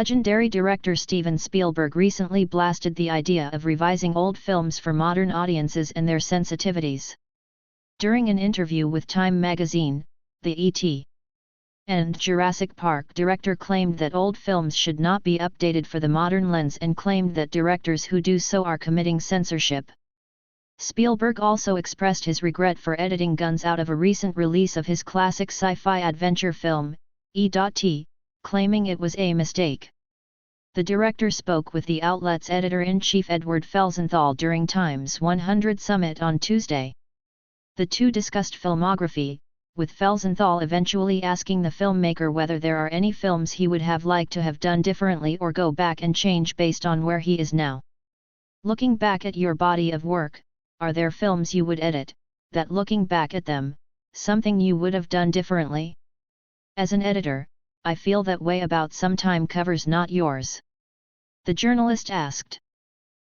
Legendary director Steven Spielberg recently blasted the idea of revising old films for modern audiences and their sensitivities. During an interview with Time magazine, the E.T. and Jurassic Park director claimed that old films should not be updated for the modern lens and claimed that directors who do so are committing censorship. Spielberg also expressed his regret for editing guns out of a recent release of his classic sci-fi adventure film, E.T., claiming it was a mistake. The director spoke with the outlet's editor-in-chief Edward Felsenthal during Time's 100 Summit on Tuesday. The two discussed filmography, with Felsenthal eventually asking the filmmaker whether there are any films he would have liked to have done differently or go back and change based on where he is now. Looking back at your body of work, are there films you would edit, that looking back at them, something you would have done differently? As an editor, I feel that way about some time covers not yours. The journalist asked.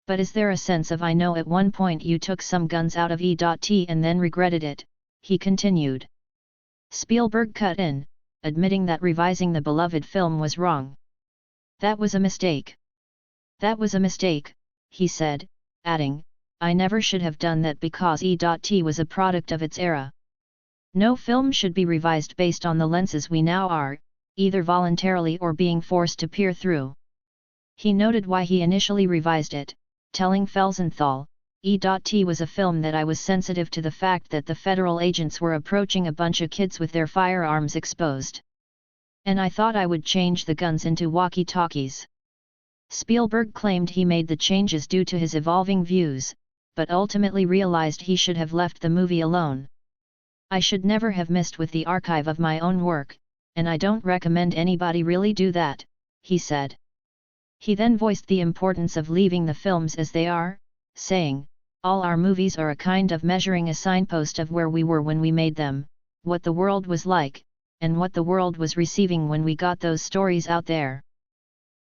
But is there a sense of I know at one point you took some guns out of E.T. and then regretted it, he continued. Spielberg cut in, admitting that revising the beloved film was wrong. That was a mistake. That was a mistake, he said, adding, I never should have done that because E.T. was a product of its era. No film should be revised based on the lenses we now are, either voluntarily or being forced to peer through. He noted why he initially revised it, telling Felsenthal, E.T. was a film that I was sensitive to the fact that the federal agents were approaching a bunch of kids with their firearms exposed. And I thought I would change the guns into walkie-talkies. Spielberg claimed he made the changes due to his evolving views, but ultimately realized he should have left the movie alone. I should never have messed with the archive of my own work, and I don't recommend anybody really do that, he said. He then voiced the importance of leaving the films as they are, saying, all our movies are a kind of measuring a signpost of where we were when we made them, what the world was like, and what the world was receiving when we got those stories out there.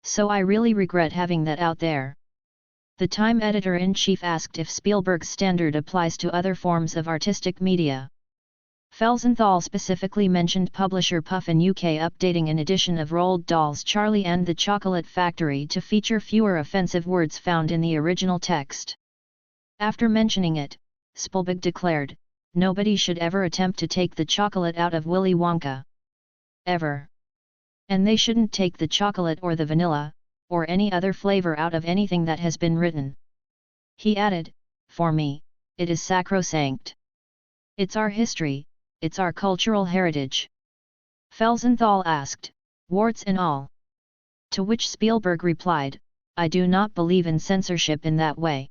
So I really regret having that out there. The Time editor-in-chief asked if Spielberg's standard applies to other forms of artistic media. Felsenthal specifically mentioned publisher Puffin UK updating an edition of Roald Dahl's Charlie and the Chocolate Factory to feature fewer offensive words found in the original text. After mentioning it, Spielberg declared, nobody should ever attempt to take the chocolate out of Willy Wonka. Ever. And they shouldn't take the chocolate or the vanilla, or any other flavor out of anything that has been written. He added, for me, it is sacrosanct. It's our history. It's our cultural heritage. Felsenthal asked, warts and all? To which Spielberg replied, I do not believe in censorship in that way.